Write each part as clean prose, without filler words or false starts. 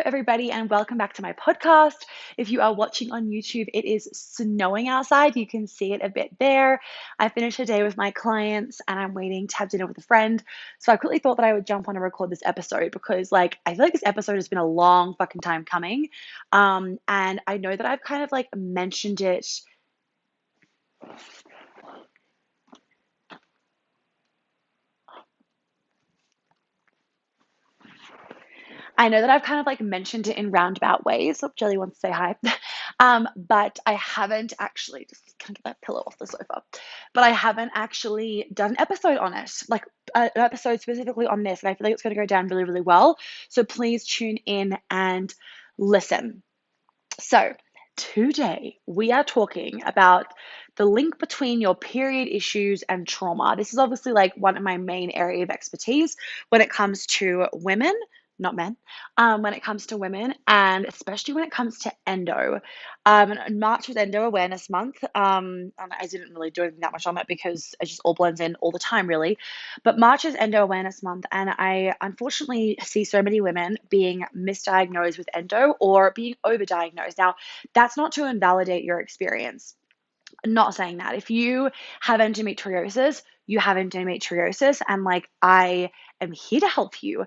everybody, and welcome back to my podcast. If you are watching on YouTube, it is snowing outside. You can see it a bit there. I finished a day with my clients and I'm waiting to have dinner with a friend. So I quickly thought that I would jump on and record this episode because, I feel like this episode has been a long fucking time coming. And I know that I've kind of mentioned it. I know that I've kind of mentioned it in roundabout ways. So Jelly wants to say hi. But I haven't actually, just can I get that pillow off the sofa? But I haven't actually done an episode on it, an episode specifically on this. And I feel like it's going to go down really, really well. So please tune in and listen. So today we are talking about the link between your period issues and trauma. This is obviously one of my main area of expertise when it comes to women, not men, when it comes to women, and especially when it comes to endo. March was Endo Awareness Month. And I didn't really do anything that much on it because it just all blends in all the time, really. But March is Endo Awareness Month, and I unfortunately see so many women being misdiagnosed with endo or being overdiagnosed. Now, that's not to invalidate your experience. I'm not saying that. If you have endometriosis, you have endometriosis, and I am here to help you.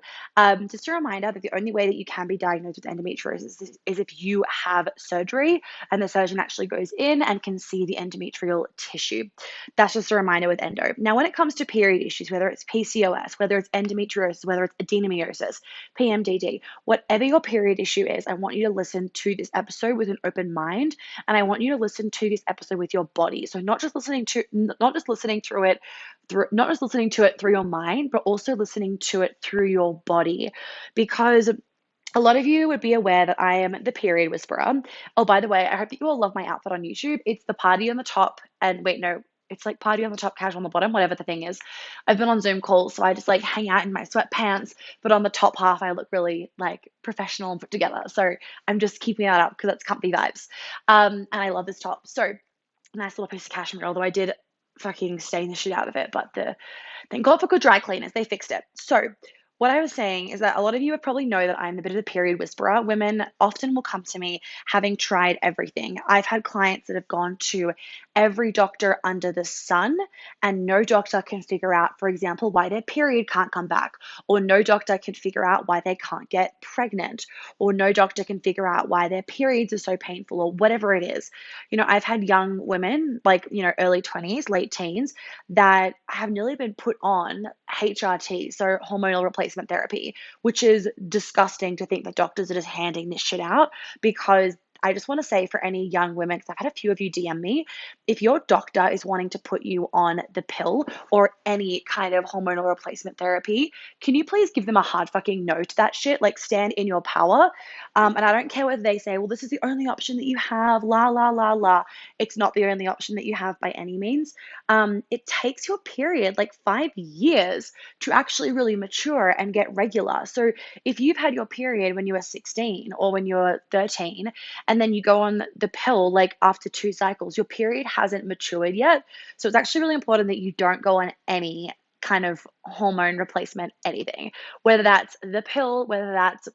Just a reminder that the only way that you can be diagnosed with endometriosis is if you have surgery and the surgeon actually goes in and can see the endometrial tissue. That's just a reminder with endo. Now, when it comes to period issues, whether it's PCOS, whether it's endometriosis, whether it's adenomyosis, PMDD, whatever your period issue is, I want you to listen to this episode with an open mind, and I want you to listen to this episode with your body. So not just listening to it through your mind, but also listening to it through your body, because a lot of you would be aware that I am the period whisperer. Oh, by the way, I hope that you all love my outfit on YouTube. It's the party on the top, and wait, no, it's party on the top, casual on the bottom, whatever the thing is. I've been on Zoom calls, so I just hang out in my sweatpants, but on the top half, I look really professional and put together. So I'm just keeping that up because that's comfy vibes. And I love this top. So nice little piece of cashmere, although I did fucking stain the shit out of it. But thank God for good dry cleaners. They fixed it. So what I was saying is that a lot of you would probably know that I'm a bit of a period whisperer. Women often will come to me having tried everything. I've had clients that have gone to every doctor under the sun, and no doctor can figure out, for example, why their period can't come back, or no doctor can figure out why they can't get pregnant, or no doctor can figure out why their periods are so painful, or whatever it is. I've had young women, early 20s, late teens, that have nearly been put on HRT, so hormonal replacement therapy, which is disgusting to think that doctors are just handing this shit out. Because I just want to say, for any young women, because I've had a few of you DM me, if your doctor is wanting to put you on the pill or any kind of hormonal replacement therapy, can you please give them a hard fucking no to that shit? Stand in your power. And I don't care whether they say, well, this is the only option that you have, la, la, la, la. It's not the only option that you have by any means. It takes your period 5 years to actually really mature and get regular. So if you've had your period when you were 16 or when you were 13, and then you go on the pill after 2 cycles, your period hasn't matured yet. So it's actually really important that you don't go on any kind of hormone replacement anything, whether that's the pill, whether that's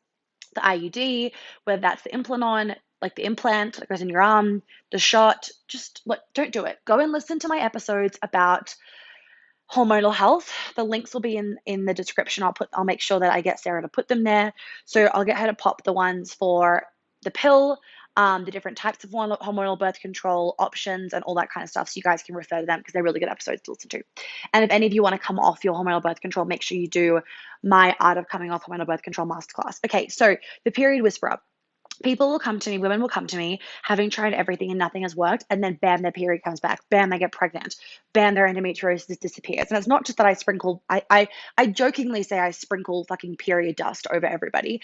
the IUD, whether that's the implant, the implant that goes in your arm, the shot. Just don't do it. Go and listen to my episodes about hormonal health. The links will be in the description. I'll make sure that I get Sarah to put them there. So I'll get her to pop the ones for the pill, the different types of hormonal birth control options, and all that kind of stuff, so you guys can refer to them because they're really good episodes to listen to. And if any of you want to come off your hormonal birth control, make sure you do my Art of Coming Off Hormonal Birth Control masterclass. Okay, so the period whisperer. People will come to me, women will come to me having tried everything and nothing has worked, and then bam, their period comes back, bam, they get pregnant, bam, their endometriosis disappears. And it's not just that I jokingly say I sprinkle fucking period dust over everybody.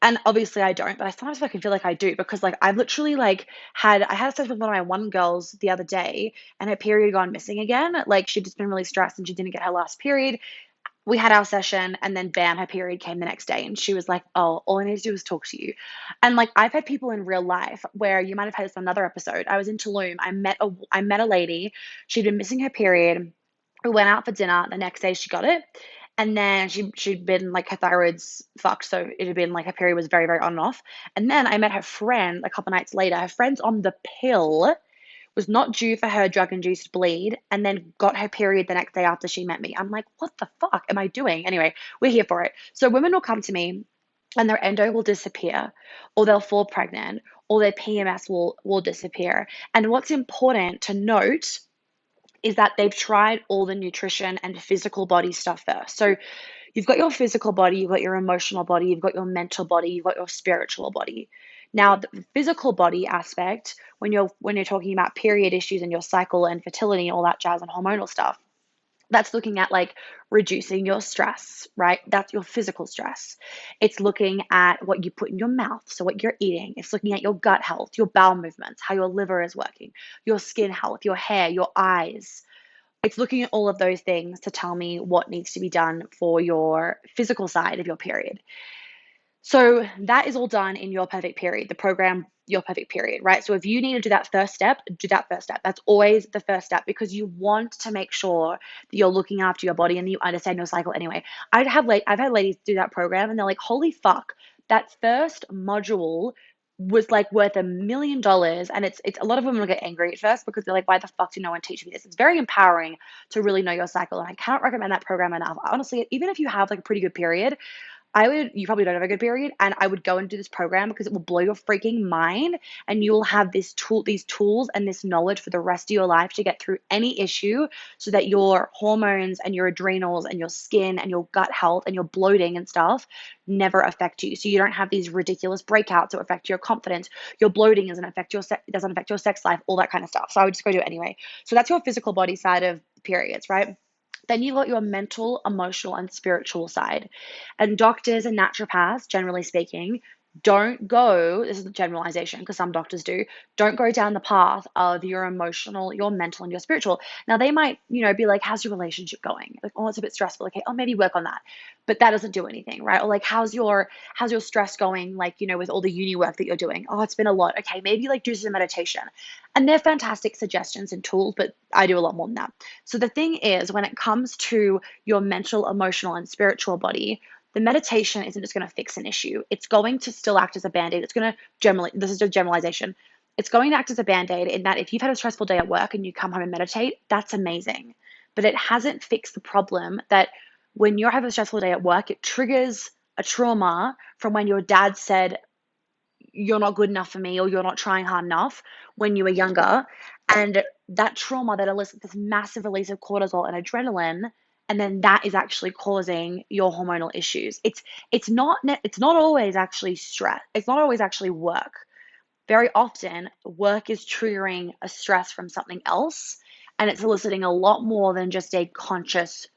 And obviously I don't, but I sometimes fucking feel like I do, because I've literally I had sex with one of my one girls the other day, and her period had gone missing again. She'd just been really stressed and she didn't get her last period. We had our session, and then bam, her period came the next day, and she was like, oh, all I need to do is talk to you. And I've had people in real life where you might have had this on another episode. I was in Tulum. I met a lady. She'd been missing her period. We went out for dinner. The next day she got it. And then she'd been like her thyroid's fucked, so it had been like her period was very, very on and off. And then I met her friend a couple nights later. Her friend's on the pill, was not due for her drug-induced bleed, and then got her period the next day after she met me. I'm like, what the fuck am I doing? Anyway, we're here for it. So women will come to me and their endo will disappear, or they'll fall pregnant, or their PMS will disappear. And what's important to note is that they've tried all the nutrition and physical body stuff first. So you've got your physical body, you've got your emotional body, you've got your mental body, you've got your spiritual body. Now, the physical body aspect, when you're talking about period issues and your cycle and fertility and all that jazz and hormonal stuff, that's looking at like reducing your stress, right? That's your physical stress. It's looking at what you put in your mouth, so what you're eating. It's looking at your gut health, your bowel movements, how your liver is working, your skin health, your hair, your eyes. It's looking at all of those things to tell me what needs to be done for your physical side of your period. So that is all done in Your Perfect Period, the program Your Perfect Period, right? So if you need to do that first step, do that first step. That's always the first step because you want to make sure that you're looking after your body and that you understand your cycle anyway. I've had ladies do that program and they're like, holy fuck, that first module was like worth $1 million. And it's a lot of women will get angry at first because they're like, why the fuck did no one teach me this? It's very empowering to really know your cycle. And I cannot recommend that program enough. Honestly, even if you have like a pretty good period, you probably don't have a good period, and I would go and do this program because it will blow your freaking mind, and you will have these tools and this knowledge for the rest of your life to get through any issue so that your hormones and your adrenals and your skin and your gut health and your bloating and stuff never affect you. So you don't have these ridiculous breakouts that affect your confidence. Your bloating doesn't affect your sex life, all that kind of stuff. So I would just go do it anyway. So that's your physical body side of periods, right? Then you've got your mental, emotional, and spiritual side. And doctors and naturopaths, generally speaking, don't go, this is a generalization because some doctors do, don't go down the path of your emotional, your mental, and your spiritual. Now, they might, be like, how's your relationship going? Like, oh, it's a bit stressful. Okay, oh, maybe work on that. But that doesn't do anything, right? Or like, how's your stress going? Like, with all the uni work that you're doing. Oh, it's been a lot. Okay, maybe like do some meditation. And they're fantastic suggestions and tools, but I do a lot more than that. So the thing is, when it comes to your mental, emotional, and spiritual body, the meditation isn't just going to fix an issue. It's going to still act as a band-aid. It's going to this is a generalization. It's going to act as a band-aid in that if you've had a stressful day at work and you come home and meditate, that's amazing. But it hasn't fixed the problem that when you're having a stressful day at work, it triggers a trauma from when your dad said, you're not good enough for me or you're not trying hard enough when you were younger. And that trauma that elicits this massive release of cortisol and adrenaline, and then that is actually causing your hormonal issues. It's not always actually stress. It's not always actually work. Very often, work is triggering a stress from something else, and it's eliciting a lot more than just a conscious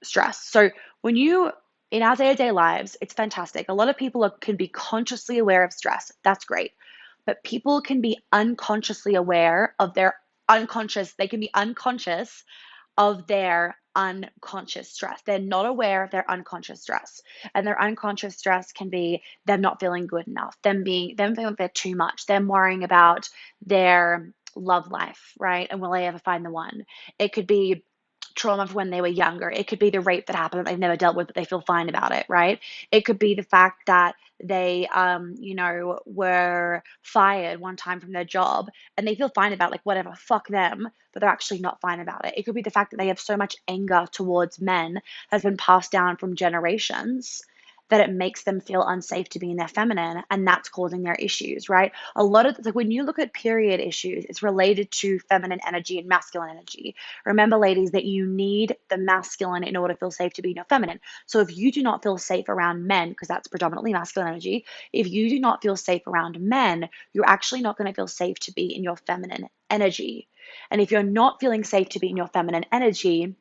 stress. So in our day-to-day lives, it's fantastic. A lot of people can be consciously aware of stress. That's great. But people can be unconsciously aware of they can be unconscious of their unconscious stress. They're not aware of their unconscious stress. And their unconscious stress can be them not feeling good enough, them feeling they're too much, them worrying about their love life, right? And will they ever find the one? It could be trauma from when they were younger. It could be the rape that happened that they've never dealt with, but they feel fine about it, right? It could be the fact that they, were fired one time from their job and they feel fine about like whatever, fuck them, but they're actually not fine about it. It could be the fact that they have so much anger towards men that's been passed down from generations that it makes them feel unsafe to be in their feminine, and that's causing their issues, right? A lot of like when you look at period issues, it's related to feminine energy and masculine energy. Remember, ladies, that you need the masculine in order to feel safe to be in your feminine. So if you do not feel safe around men, because that's predominantly masculine energy, if you do not feel safe around men, you're actually not going to feel safe to be in your feminine energy. And if you're not feeling safe to be in your feminine energy,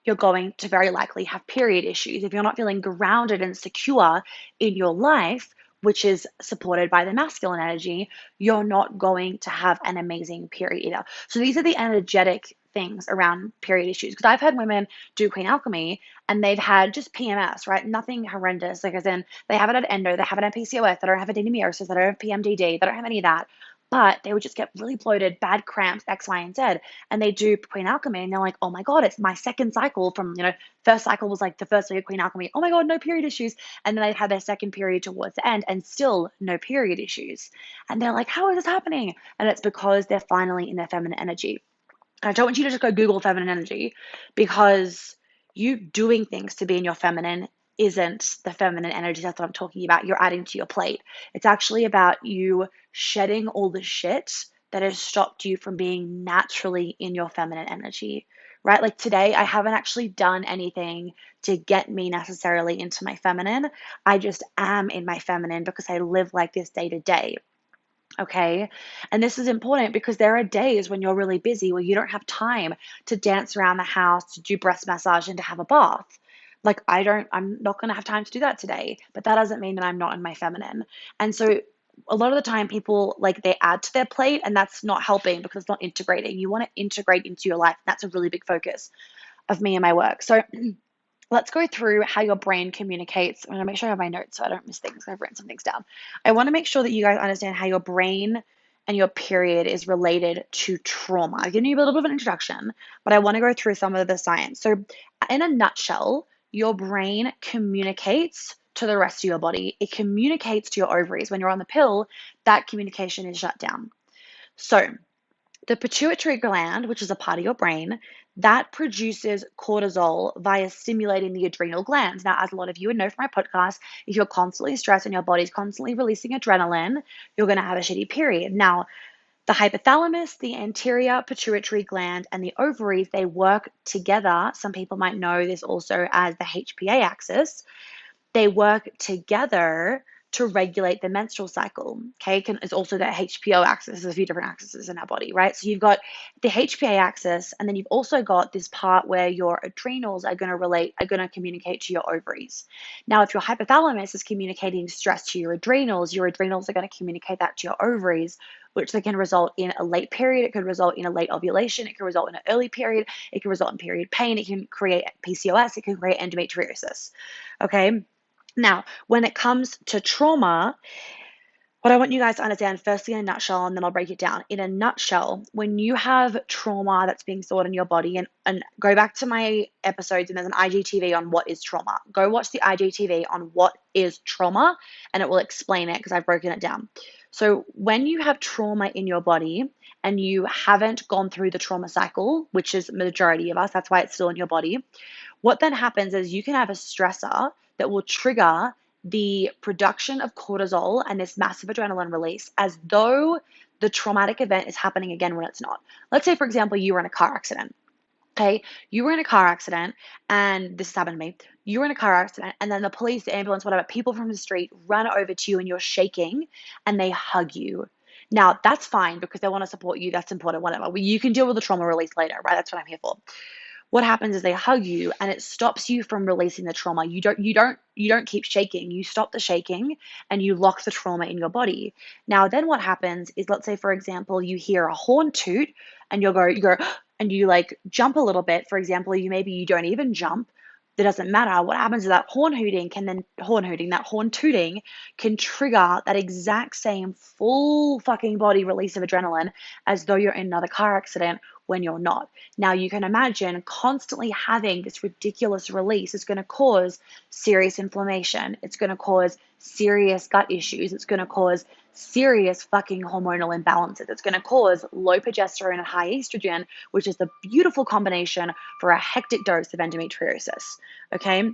you're going to very likely have period issues. If you're not feeling grounded and secure in your life, which is supported by the masculine energy, you're not going to have an amazing period either. So these are the energetic things around period issues. Because I've had women do Queen Alchemy and they've had just PMS, right? Nothing horrendous. Like as in they haven't had endo, they haven't had PCOS, they don't have endometriosis, they don't have PMDD, they don't have any of that. but they would just get really bloated, bad cramps, X, Y, and Z. And they do Queen Alchemy, and they're like, oh my God, it's my second cycle from, first cycle was like the first week of Queen Alchemy. Oh my God, no period issues. And then they'd had their second period towards the end and still no period issues. And they're like, how is this happening? And it's because they're finally in their feminine energy. I don't want you to just go Google feminine energy, because you doing things to be in your feminine isn't the feminine energy. That's what I'm talking about. You're adding to your plate. It's actually about you shedding all the shit that has stopped you from being naturally in your feminine energy, right? Like today, I haven't actually done anything to get me necessarily into my feminine. I just am in my feminine because I live like this day to day. Okay. And this is important because there are days when you're really busy where you don't have time to dance around the house, to do breast massage, and to have a bath. Like, I'm not going to have time to do that today, but that doesn't mean that I'm not in my feminine. And so, a lot of the time, people like they add to their plate, and that's not helping because it's not integrating. You want to integrate into your life. That's a really big focus of me and my work. So, let's go through how your brain communicates. I'm going to make sure I have my notes so I don't miss things. I've written some things down. I want to make sure that you guys understand how your brain and your period is related to trauma. I've given you a little bit of an introduction, but I want to go through some of the science. So, in a nutshell, your brain communicates to the rest of your body. It communicates to your ovaries. When you're on the pill, that communication is shut down. So, the pituitary gland, which is a part of your brain, that produces cortisol via stimulating the adrenal glands. Now, as a lot of you would know from my podcast, if you're constantly stressed and your body's constantly releasing adrenaline, you're going to have a shitty period. Now, the hypothalamus, the anterior pituitary gland, and the ovaries, they work together. Some people might know this also as the HPA axis. They work together to regulate the menstrual cycle. Okay, it's also the HPO axis. There's a few different axes in our body, right? So you've got the HPA axis, and then you've also got this part where your adrenals are going to communicate to your ovaries. Now, if your hypothalamus is communicating stress to your adrenals are going to communicate that to your ovaries, which then can result in a late period. It could result in a late ovulation. It could result in an early period. It can result in period pain. It can create PCOS. It can create endometriosis. Okay. Now, when it comes to trauma, what I want you guys to understand, firstly in a nutshell, and then I'll break it down. In a nutshell, when you have trauma that's being stored in your body, and go back to my episodes, and there's an IGTV on what is trauma. Go watch the IGTV on what is trauma, and it will explain it because I've broken it down. So when you have trauma in your body and you haven't gone through the trauma cycle, which is the majority of us, that's why it's still in your body, what then happens is you can have a stressor that will trigger the production of cortisol and this massive adrenaline release as though the traumatic event is happening again when it's not. Let's say, for example, you were in a car accident. Okay, you were in a car accident, and this has happened to me. You were in a car accident, and then the police, the ambulance, whatever, people from the street run over to you and you're shaking and they hug you. Now, that's fine because they want to support you. That's important, whatever. You can deal with the trauma release later, right? That's what I'm here for. What happens is they hug you and it stops you from releasing the trauma. You don't keep shaking. You stop the shaking and you lock the trauma in your body. Now then what happens is, let's say for example you hear a horn toot and you go and you like jump a little bit. For example, you don't even jump. That doesn't matter. What happens is that horn tooting can trigger that exact same full fucking body release of adrenaline as though you're in another car accident when you're not. Now you can imagine constantly having this ridiculous release is going to cause serious inflammation. It's going to cause serious gut issues. It's going to cause serious fucking hormonal imbalances. It's going to cause low progesterone and high estrogen, which is the beautiful combination for a hectic dose of endometriosis. Okay.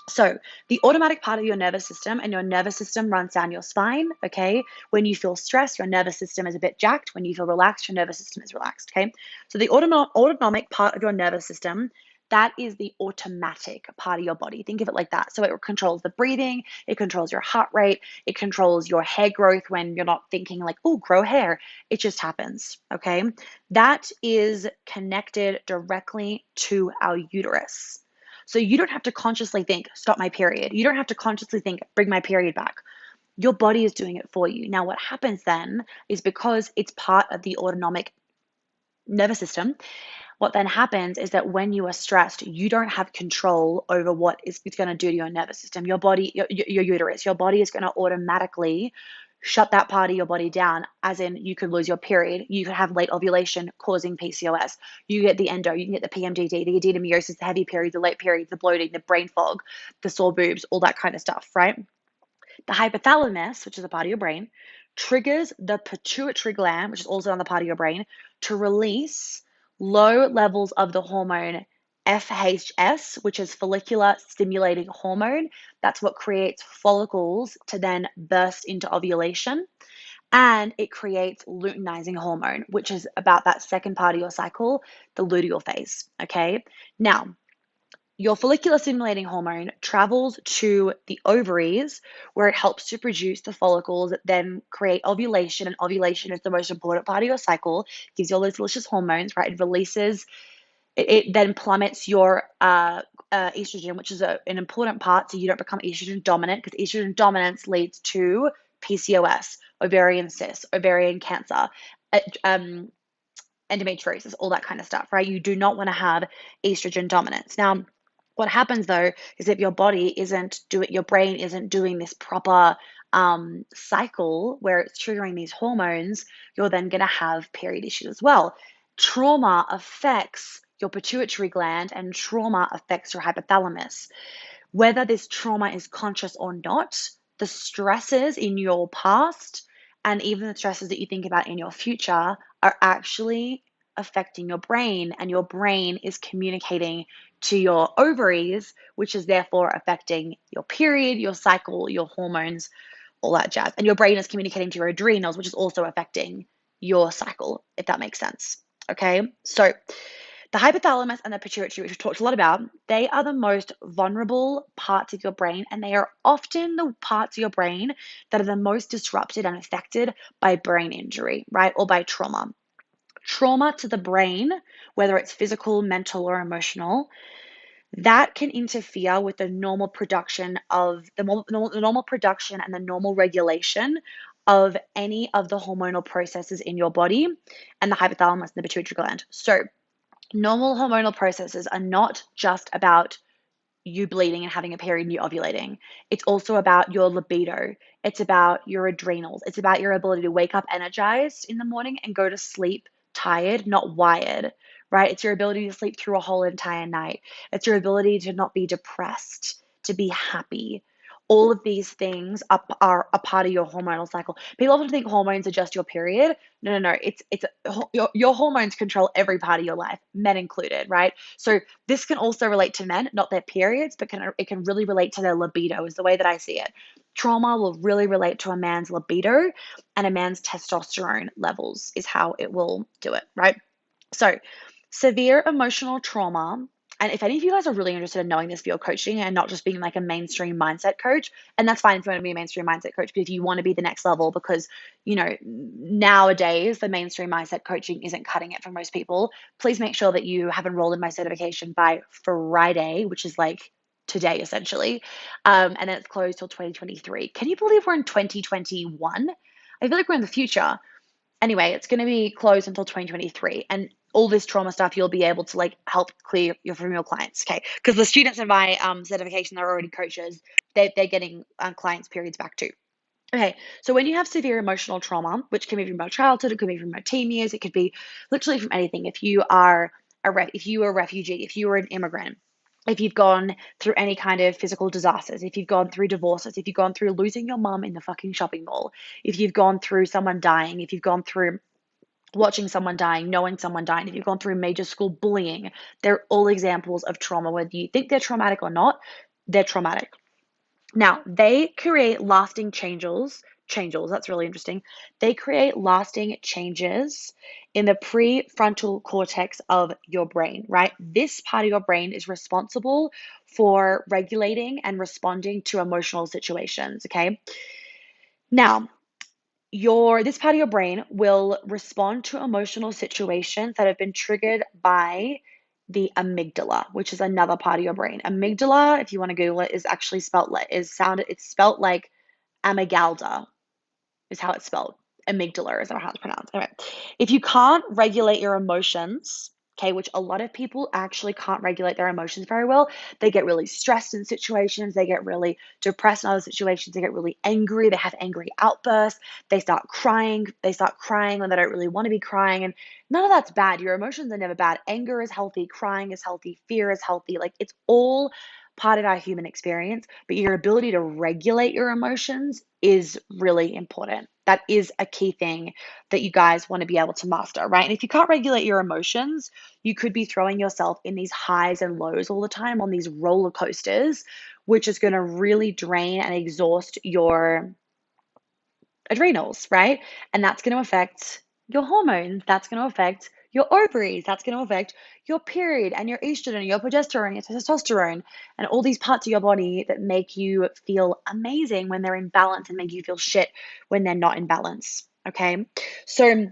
So the automatic part of your nervous system, and your nervous system runs down your spine, okay? When you feel stressed, your nervous system is a bit jacked. When you feel relaxed, your nervous system is relaxed, okay? So the autonomic part of your nervous system, that is the automatic part of your body. Think of it like that. So it controls the breathing, it controls your heart rate, it controls your hair growth when you're not thinking like, oh, grow hair. It just happens, okay? That is connected directly to our uterus. So you don't have to consciously think, stop my period. You don't have to consciously think, bring my period back. Your body is doing it for you. Now, what happens then is because it's part of the autonomic nervous system, what then happens is that when you are stressed, you don't have control over what it's going to do to your nervous system. Your body, your uterus, your body is going to automatically shut that part of your body down, as in you could lose your period, you could have late ovulation causing PCOS, you get the endo, you can get the PMDD, the adenomyosis, the heavy periods, the late periods, the bloating, the brain fog, the sore boobs, all that kind of stuff, right? The hypothalamus, which is a part of your brain, triggers the pituitary gland, which is also on the part of your brain, to release low levels of the hormone FHS, which is follicular stimulating hormone. That's what creates follicles to then burst into ovulation. And it creates luteinizing hormone, which is about that second part of your cycle, the luteal phase. Okay. Now, your follicular stimulating hormone travels to the ovaries where it helps to produce the follicles that then create ovulation. And ovulation is the most important part of your cycle, gives you all those delicious hormones, right? It releases, it then plummets your estrogen, which is an important part so you don't become estrogen dominant, because estrogen dominance leads to PCOS, ovarian cysts, ovarian cancer, um, endometriosis, all that kind of stuff, right? You do not want to have estrogen dominance. Now, what happens though is if your body isn't doing, your brain isn't doing this proper cycle where it's triggering these hormones, you're then going to have period issues as well. Trauma affects your pituitary gland and trauma affects your hypothalamus. Whether this trauma is conscious or not, the stresses in your past and even the stresses that you think about in your future are actually affecting your brain, and your brain is communicating to your ovaries, which is therefore affecting your period, your cycle, your hormones, all that jazz. And your brain is communicating to your adrenals, which is also affecting your cycle, if that makes sense. Okay, so the hypothalamus and the pituitary, which we've talked a lot about, they are the most vulnerable parts of your brain, and they are often the parts of your brain that are the most disrupted and affected by brain injury, right? Or by trauma. Trauma to the brain, whether it's physical, mental, or emotional, that can interfere with the normal production of the normal production and the normal regulation of any of the hormonal processes in your body and the hypothalamus and the pituitary gland. So, normal hormonal processes are not just about you bleeding and having a period and you ovulating. It's also about your libido. It's about your adrenals. It's about your ability to wake up energized in the morning and go to sleep tired, not wired, right? It's your ability to sleep through a whole entire night. It's your ability to not be depressed, to be happy. All of these things are a part of your hormonal cycle. People often think hormones are just your period. No. It's your hormones control every part of your life, men included, right? So this can also relate to men, not their periods, but it can really relate to their libido, is the way that I see it. Trauma will really relate to a man's libido and a man's testosterone levels, is how it will do it, right? So, severe emotional trauma. And if any of you guys are really interested in knowing this for your coaching and not just being like a mainstream mindset coach, and that's fine if you want to be a mainstream mindset coach, but if you want to be the next level, because, nowadays the mainstream mindset coaching isn't cutting it for most people, please make sure that you have enrolled in my certification by Friday, which is like today essentially. And then it's closed till 2023. Can you believe we're in 2021? I feel like we're in the future. Anyway, it's going to be closed until 2023. And all this trauma stuff you'll be able to like help clear from your clients, okay? Because the students in my certification, they're already coaches. They're getting clients' periods back too. Okay, so when you have severe emotional trauma, which can be from your childhood, it could be from your teen years, it could be literally from anything. If you are if you are a refugee, if you are an immigrant, if you've gone through any kind of physical disasters, if you've gone through divorces, if you've gone through losing your mum in the fucking shopping mall, if you've gone through someone dying, if you've gone through watching someone dying, knowing someone dying, if you've gone through major school bullying, they're all examples of trauma. Whether you think they're traumatic or not, they're traumatic. Now, they create lasting changes, that's really interesting. They create lasting changes in the prefrontal cortex of your brain, right? This part of your brain is responsible for regulating and responding to emotional situations, okay? Now, this part of your brain will respond to emotional situations that have been triggered by the amygdala, which is another part of your brain. Amygdala, if you want to Google it, is actually it's spelled like amygdala is how it's spelled. Amygdala is how it's pronounced. Anyway, if you can't regulate your emotions, okay, which a lot of people actually can't regulate their emotions very well. They get really stressed in situations, they get really depressed in other situations, they get really angry, they have angry outbursts, they start crying when they don't really want to be crying. And none of that's bad. Your emotions are never bad. Anger is healthy, crying is healthy, fear is healthy. Like it's all part of our human experience, but your ability to regulate your emotions is really important. That is a key thing that you guys want to be able to master, right? And if you can't regulate your emotions, you could be throwing yourself in these highs and lows all the time on these roller coasters, which is going to really drain and exhaust your adrenals, right? And that's going to affect your hormones. That's going to affect your ovaries. That's going to affect your period and your estrogen, your progesterone, your testosterone, and all these parts of your body that make you feel amazing when they're in balance and make you feel shit when they're not in balance. Okay. So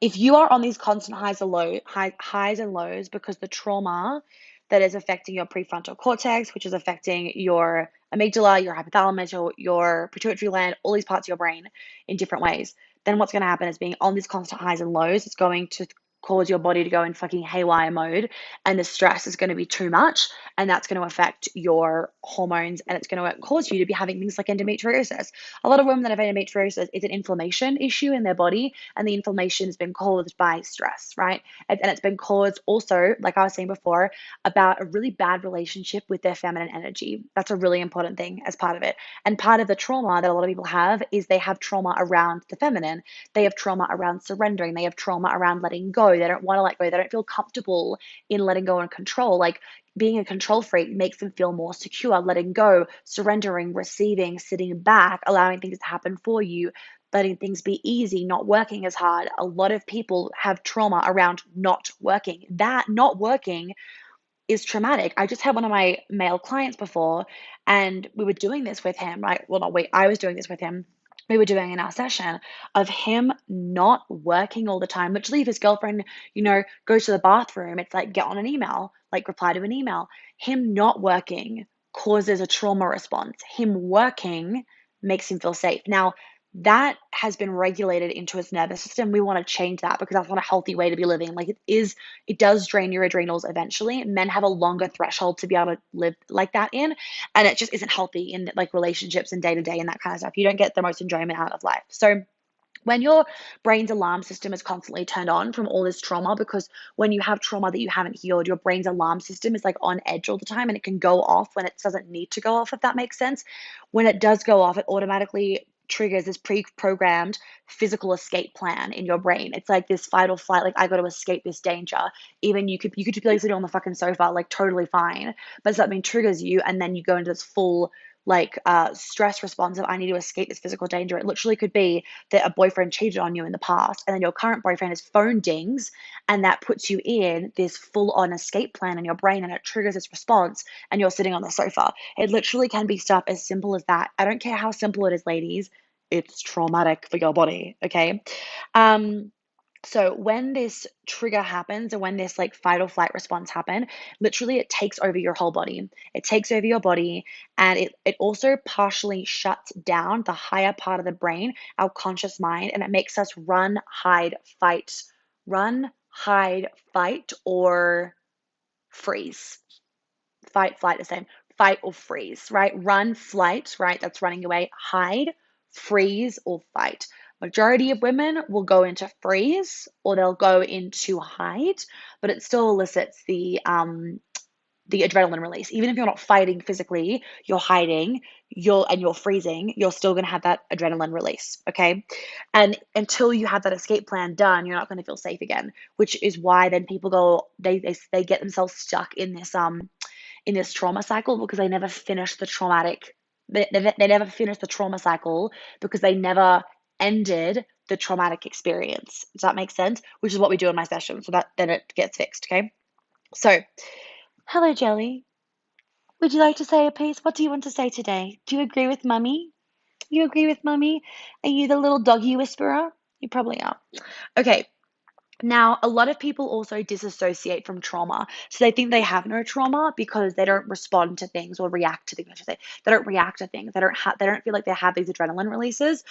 if you are on these constant highs and lows because the trauma that is affecting your prefrontal cortex, which is affecting your amygdala, your hypothalamus, your pituitary gland, all these parts of your brain in different ways, then what's going to happen is being on these constant highs and lows, it's going to cause your body to go in fucking haywire mode, and the stress is going to be too much, and that's going to affect your hormones, and it's going to cause you to be having things like endometriosis. A lot of women that have endometriosis, it's an inflammation issue in their body, and the inflammation has been caused by stress, right? And it's been caused also, like I was saying before, about a really bad relationship with their feminine energy. That's a really important thing as part of it. And part of the trauma that a lot of people have is they have trauma around the feminine. They have trauma around surrendering. They have trauma around letting go. They don't want to let go. They don't feel comfortable in letting go and control. Like being a control freak makes them feel more secure, letting go, surrendering, receiving, sitting back, allowing things to happen for you, letting things be easy, not working as hard. A lot of people have trauma around not working. That not working is traumatic. I just had one of my male clients before, and we were doing this with him, right? Well, not we, I was doing this with him. We were doing in our session of him not working all the time. Literally, if his girlfriend, goes to the bathroom, it's like get on an email, like reply to an email. Him not working causes a trauma response. Him working makes him feel safe. Now, that has been regulated into his nervous system. We want to change that because that's not a healthy way to be living. Like it does drain your adrenals eventually. Men have a longer threshold to be able to live like that in, and it just isn't healthy in like relationships and day to day and that kind of stuff. You don't get the most enjoyment out of life. So when your brain's alarm system is constantly turned on from all this trauma, because when you have trauma that you haven't healed, your brain's alarm system is like on edge all the time, and it can go off when it doesn't need to go off, if that makes sense. When it does go off, it automatically triggers this pre-programmed physical escape plan in your brain. It's like this fight or flight, like I got to escape this danger. Even you could be like sitting on the fucking sofa, like totally fine, but something triggers you, and then you go into this full like stress response of I need to escape this physical danger. It literally could be that a boyfriend cheated on you in the past, and then your current boyfriend has phone dings, and that puts you in this full on escape plan in your brain, and it triggers this response, and you're sitting on the sofa. It literally can be stuff as simple as that. I don't care how simple it is, ladies. It's traumatic for your body, okay? Um, so when this trigger happens, or when this like fight or flight response happen, literally it takes over your whole body. It takes over your body, and it also partially shuts down the higher part of the brain, our conscious mind, and it makes us run, hide, fight, or freeze. Fight, flight, the same. Fight or freeze, right? Run, flight, right? That's running away. Hide, freeze, or fight. Majority of women will go into freeze or they'll go into hide, but it still elicits the adrenaline release. Even if you're not fighting physically, you're hiding, you're freezing, you're still going to have that adrenaline release, okay? And until you have that escape plan done, you're not going to feel safe again, which is why then people go they get themselves stuck in this trauma cycle because they never finish the traumatic they never finish the trauma cycle because they never ended the traumatic experience. Does that make sense? Which is what we do in my session, so that then it gets fixed, okay? So hello, Jelly. Would you like to say a piece? What do you want to say today? Do you agree with Mummy? You agree with Mummy? Are you the little doggy whisperer? You probably are. Okay. Now, a lot of people also disassociate from trauma. So they think they have no trauma because they don't respond to things or react to things. I should say. They don't react to things. They don't feel like they have these adrenaline releases.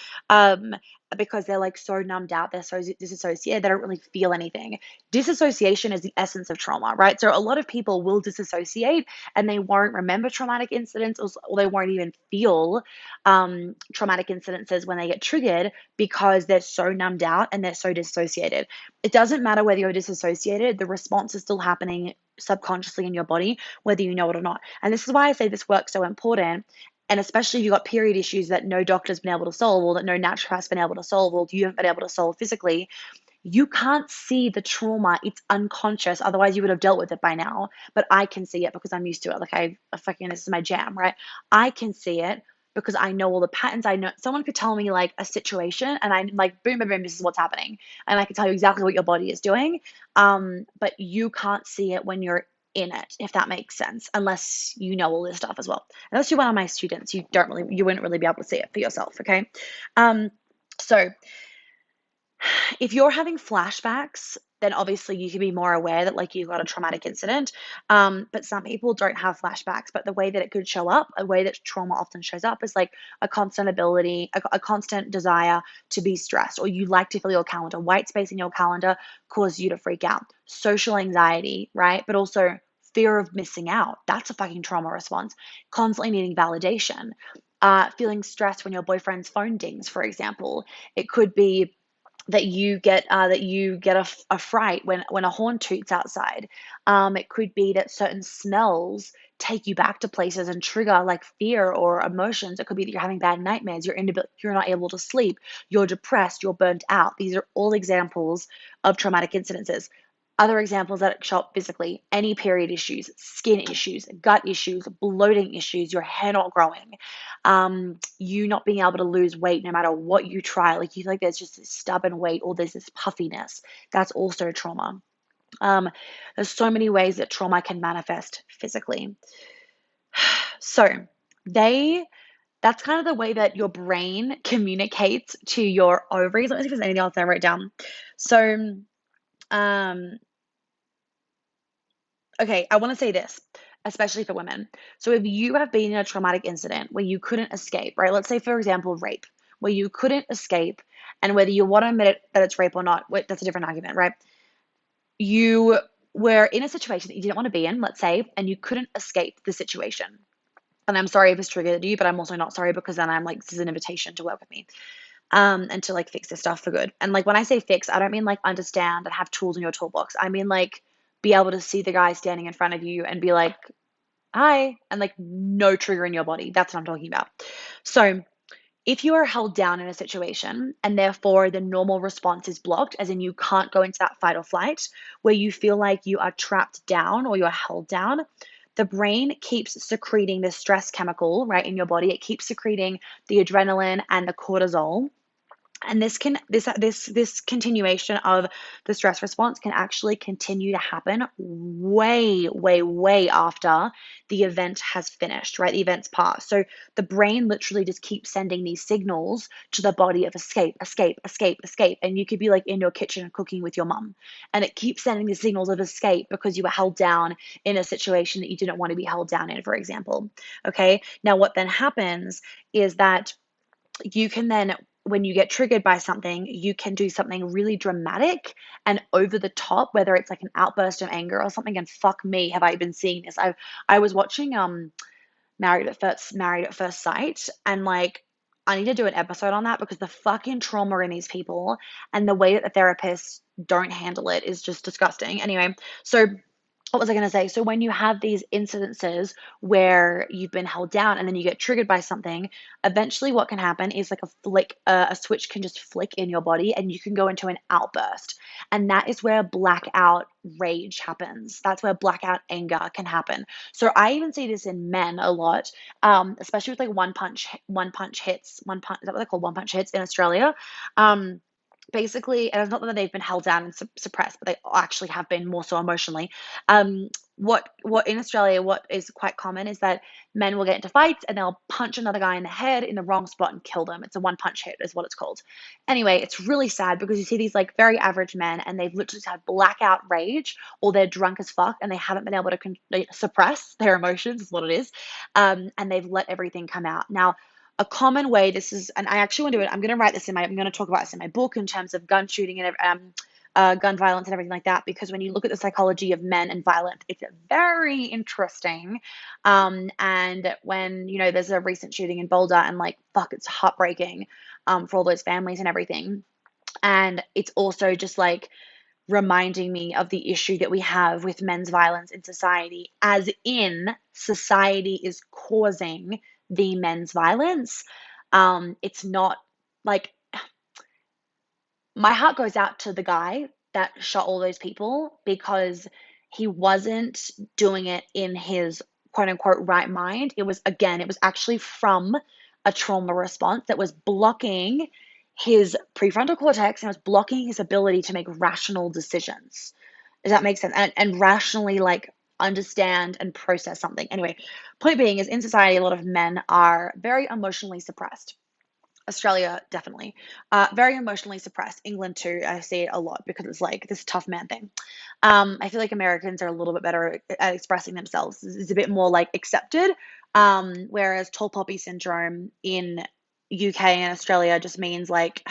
because they're like so numbed out, they're so disassociated, they don't really feel anything. Disassociation is the essence of trauma, right? So a lot of people will disassociate and they won't remember traumatic incidents, or they won't even feel traumatic incidences when they get triggered because they're so numbed out and they're so dissociated. It doesn't matter whether you're disassociated, the response is still happening subconsciously in your body, whether you know it or not. And this is why I say this work's so important. And especially if you've got period issues that no doctor's been able to solve, or that no naturopath's been able to solve, or you haven't been able to solve physically, you can't see the trauma. It's unconscious. Otherwise, you would have dealt with it by now. But I can see it because I'm used to it. Like I fucking, this is my jam, right? I can see it because I know all the patterns. I know someone could tell me like a situation, and I'm like, boom, boom, boom, this is what's happening, and I can tell you exactly what your body is doing. But you can't see it when you're in it, if that makes sense, unless you know all this stuff as well. Unless you're one of my students, you wouldn't really be able to see it for yourself. Okay. So if you're having flashbacks, then obviously you can be more aware that like you got a traumatic incident. But some people don't have flashbacks. But the way that it could show up, a way that trauma often shows up, is like a constant ability, a constant desire to be stressed, or you like to fill your calendar. White space in your calendar causes you to freak out. Social anxiety, right? But also fear of missing out. That's a fucking trauma response. Constantly needing validation. Feeling stressed when your boyfriend's phone dings, for example. It could be that you get a fright when a horn toots outside. It could be that certain smells take you back to places and trigger like fear or emotions. It could be that you're having bad nightmares, you're not able to sleep, you're depressed, you're burnt out. These are all examples of traumatic incidences. Other examples that show up physically: any period issues, skin issues, gut issues, bloating issues, your hair not growing, you not being able to lose weight no matter what you try. Like you feel like there's just this stubborn weight, or there's this puffiness. That's also trauma. Um, there's so many ways that trauma can manifest physically. So they that's kind of the way that your brain communicates to your ovaries. Let me see if there's anything else I wrote down. So, um, okay, I want to say this, especially for women. So if you have been in a traumatic incident where you couldn't escape, right? Let's say, for example, rape, where you couldn't escape, and whether you want to admit it, that it's rape or not, that's a different argument, right? You were in a situation that you didn't want to be in, let's say, and you couldn't escape the situation. And I'm sorry if it's triggered you, but I'm also not sorry, because then I'm like, this is an invitation to work with me. And to like fix this stuff for good. And like when I say fix, I don't mean like understand and have tools in your toolbox. I mean like be able to see the guy standing in front of you and be like, hi, and like no trigger in your body. That's what I'm talking about. So if you are held down in a situation and therefore the normal response is blocked, as in you can't go into that fight or flight, where you feel like you are trapped down or you're held down, the brain keeps secreting the stress chemical, right, in your body. It keeps secreting the adrenaline and the cortisol, and this continuation of the stress response can actually continue to happen way after the event has finished, right? The event's passed. So the brain literally just keeps sending these signals to the body of escape, escape, escape, escape. And you could be like in your kitchen cooking with your mum, and it keeps sending the signals of escape because you were held down in a situation that you didn't want to be held down in, for example. Okay. Now what then happens is that you can then, when you get triggered by something, you can do something really dramatic and over the top, whether it's like an outburst of anger or something. And fuck me, have I been seeing this? I was watching Married at First Sight, and like I need to do an episode on that, because the fucking trauma in these people and the way that the therapists don't handle it is just disgusting. Anyway, so what was I going to say? So when you have these incidences where you've been held down and then you get triggered by something, eventually what can happen is like a flick, a switch can just flick in your body and you can go into an outburst. And that is where blackout rage happens. That's where blackout anger can happen. So I even see this in men a lot, especially with like one punch hits, is that what they're called? One punch hits in Australia. Basically, and it's not that they've been held down and suppressed, but they actually have been more so emotionally. What in Australia, what is quite common is that men will get into fights and they'll punch another guy in the head in the wrong spot and kill them. It's a one punch hit, is what it's called. Anyway, it's really sad because you see these like very average men and they've literally had blackout rage, or they're drunk as fuck and they haven't been able to suppress their emotions, is what it is, and they've let everything come out. Now, a common way, this is, and I actually want to do it, I'm going to write this in my, I'm going to talk about this in my book in terms of gun shooting and gun violence and everything like that, because when you look at the psychology of men and violence, it's very interesting. And when, there's a recent shooting in Boulder, and like, fuck, it's heartbreaking for all those families and everything. And it's also just like reminding me of the issue that we have with men's violence in society, as in society is causing the men's violence. It's not like, my heart goes out to the guy that shot all those people, because he wasn't doing it in his quote unquote right mind. It was, again, it was actually from a trauma response that was blocking his prefrontal cortex and was blocking his ability to make rational decisions. Does that make sense? And rationally, like, understand and process something. Anyway, point being is, in society, a lot of men are very emotionally suppressed. Australia, definitely. Very emotionally suppressed. England, too. I see it a lot because it's like this tough man thing. I feel like Americans are a little bit better at expressing themselves. It's a bit more like accepted. Whereas tall poppy syndrome in UK and Australia just means like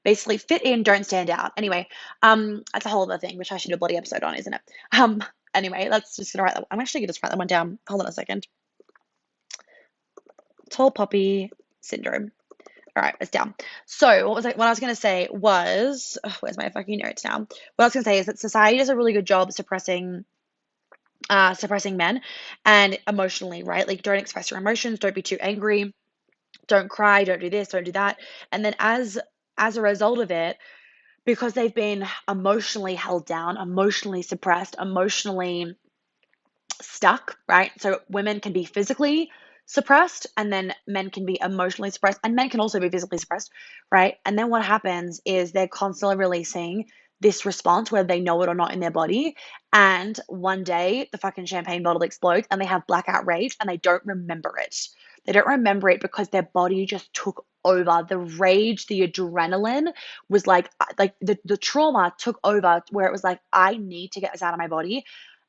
basically fit in, don't stand out. Anyway, that's a whole other thing, which I should do a bloody episode on, isn't it? Anyway, let's just gonna write that. I'm actually gonna just write that one down. Hold on a second. Tall poppy syndrome. All right, it's down. So what I was going to say was, where's my fucking notes now? What I was going to say is that society does a really good job suppressing men and emotionally, right? Like, don't express your emotions, don't be too angry, don't cry, don't do this, don't do that. And then as a result of it, because they've been emotionally held down, emotionally suppressed, emotionally stuck, right? So women can be physically suppressed, and then men can be emotionally suppressed, and men can also be physically suppressed, right? And then what happens is they're constantly releasing this response, whether they know it or not, in their body. And one day the fucking champagne bottle explodes and they have blackout rage and they don't remember it. They don't remember it because their body just took over. The rage, the adrenaline was like the trauma took over, where it was like, I need to get this out of my body.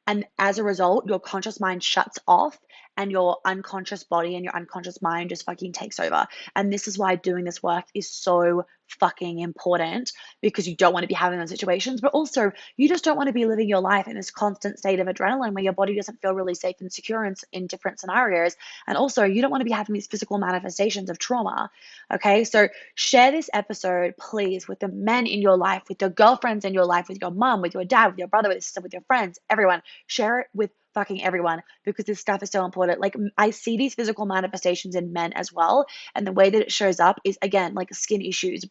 And as a result, your conscious mind shuts off and your unconscious body and your unconscious mind just fucking takes over. And this is why doing this work is so fucking important, because you don't want to be having those situations, but also you just don't want to be living your life in this constant state of adrenaline where your body doesn't feel really safe and secure in different scenarios. And also, you don't want to be having these physical manifestations of trauma. Okay, so share this episode, please, with the men in your life, with your girlfriends in your life, with your mom, with your dad, with your brother, with your sister, with your friends, everyone. Share it with fucking everyone, because this stuff is so important. Like, I see these physical manifestations in men as well, and the way that it shows up is, again, like skin issues.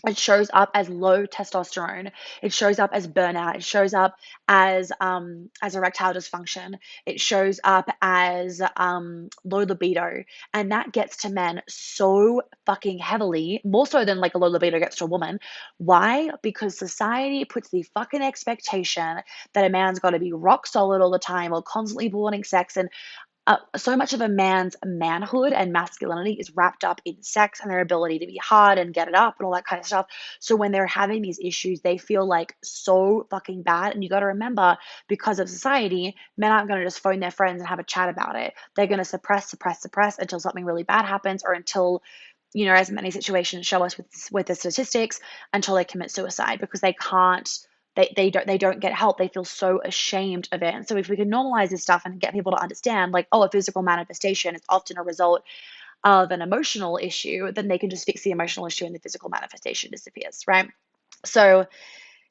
It shows up as low testosterone. It shows up as burnout. It shows up as erectile dysfunction. It shows up as low libido, and that gets to men so fucking heavily, more so than like a low libido gets to a woman. Why? Because society puts the fucking expectation that a man's got to be rock solid all the time, or constantly wanting sex, and so much of a man's manhood and masculinity is wrapped up in sex and their ability to be hard and get it up and all that kind of stuff. So when they're having these issues, they feel like so fucking bad. And you got to remember, because of society, men aren't going to just phone their friends and have a chat about it. They're going to suppress until something really bad happens, or until, as many situations show us with the statistics, until they commit suicide, because they can't, they don't get help. They feel so ashamed of it. And so if we can normalize this stuff and get people to understand, like, oh, a physical manifestation is often a result of an emotional issue, then they can just fix the emotional issue and the physical manifestation disappears, right? So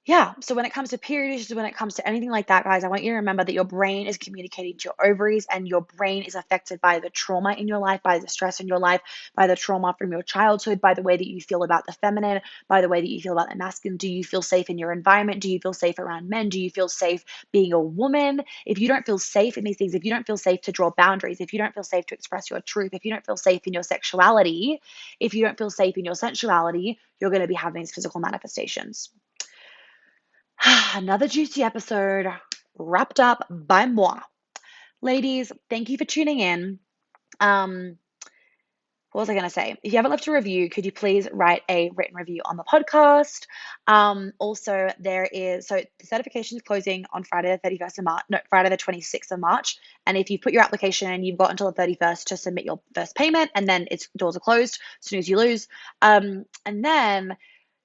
yeah, so when it comes to period issues, when it comes to anything like that, guys, I want you to remember that your brain is communicating to your ovaries, and your brain is affected by the trauma in your life, by the stress in your life, by the trauma from your childhood, by the way that you feel about the feminine, by the way that you feel about the masculine. Do you feel safe in your environment? Do you feel safe around men? Do you feel safe being a woman? If you don't feel safe in these things, if you don't feel safe to draw boundaries, if you don't feel safe to express your truth, if you don't feel safe in your sexuality, if you don't feel safe in your sensuality, you're going to be having these physical manifestations. Another juicy episode wrapped up by moi. Ladies, thank you for tuning in. Um, What was I going to say? If you haven't left a review, could you please write a written review on the podcast? Also, so the certification is closing on Friday the 31st of March, no, Friday the 26th of March. And if you put your application in, you've got until the 31st to submit your first payment, and then its doors are closed as soon as you lose. And then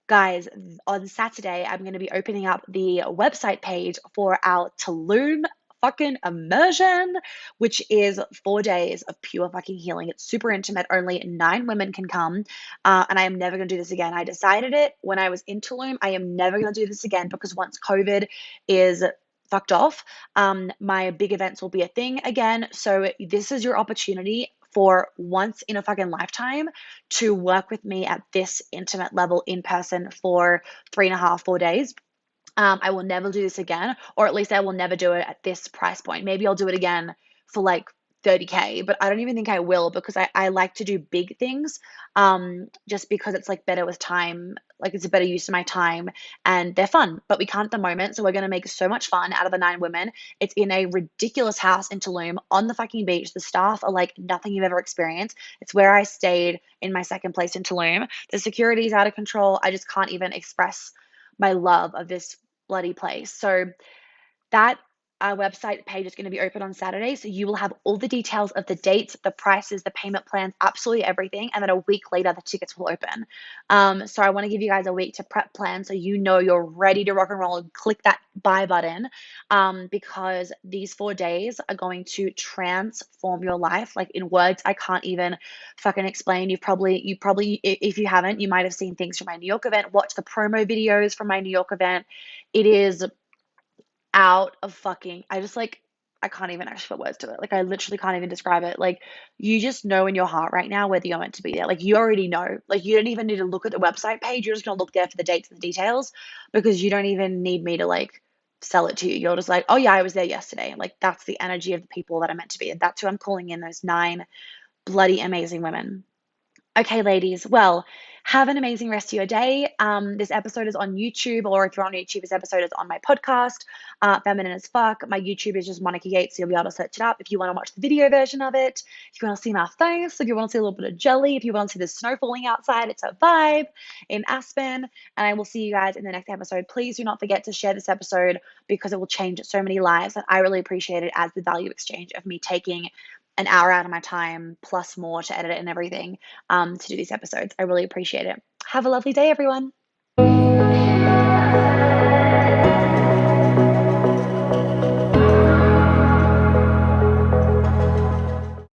guys, on Saturday, I'm going to be opening up the website page for our Tulum fucking immersion, which is 4 days of pure fucking healing. It's super intimate. Only 9 women can come. And I am never going to do this again. I decided it when I was in Tulum. I am never going to do this again because once COVID is fucked off, my big events will be a thing again. So this is your opportunity for once in a fucking lifetime to work with me at this intimate level in person for 3.5, 4 days. I will never do this again, or at least I will never do it at this price point. Maybe I'll do it again for like 30K, but I don't even think I will because I like to do big things just because it's like better with time. Like it's a better use of my time and they're fun, but we can't at the moment. So we're going to make so much fun out of the 9 women. It's in a ridiculous house in Tulum on the fucking beach. The staff are like nothing you've ever experienced. It's where I stayed in my second place in Tulum. The security is out of control. I just can't even express my love of this bloody place. So that website page is going to be open on Saturday. So you will have all the details of the dates, the prices, the payment plans, absolutely everything. And then a week later, the tickets will open. So I want to give you guys a week to prep plan so you know you're ready to rock and roll and click that buy button because these 4 days are going to transform your life. Like in words, I can't even fucking explain. You probably, if you haven't, you might have seen things from my New York event. Watch the promo videos from my New York event. It is out of fucking, I just like, I can't even actually put words to it. Like, I literally can't even describe it. Like, you just know in your heart right now whether you're meant to be there. Like, you already know. Like, you don't even need to look at the website page. You're just going to look there for the dates and the details because you don't even need me to like sell it to you. You're just like, oh, yeah, I was there yesterday. Like, that's the energy of the people that are meant to be. And that's who I'm calling in, those 9 bloody amazing women. Okay, ladies. Well, have an amazing rest of your day. This episode is on YouTube, or if you're on YouTube, this episode is on my podcast, Feminine as Fuck. My YouTube is just Monica Yates, so you'll be able to search it up if you want to watch the video version of it. If you want to see my face, if you want to see a little bit of jelly, if you want to see the snow falling outside, it's a vibe in Aspen. And I will see you guys in the next episode. Please do not forget to share this episode because it will change so many lives. And I really appreciate it as the value exchange of me taking an hour out of my time plus more to edit it and everything to do these episodes. I really appreciate it. Have a lovely day, everyone.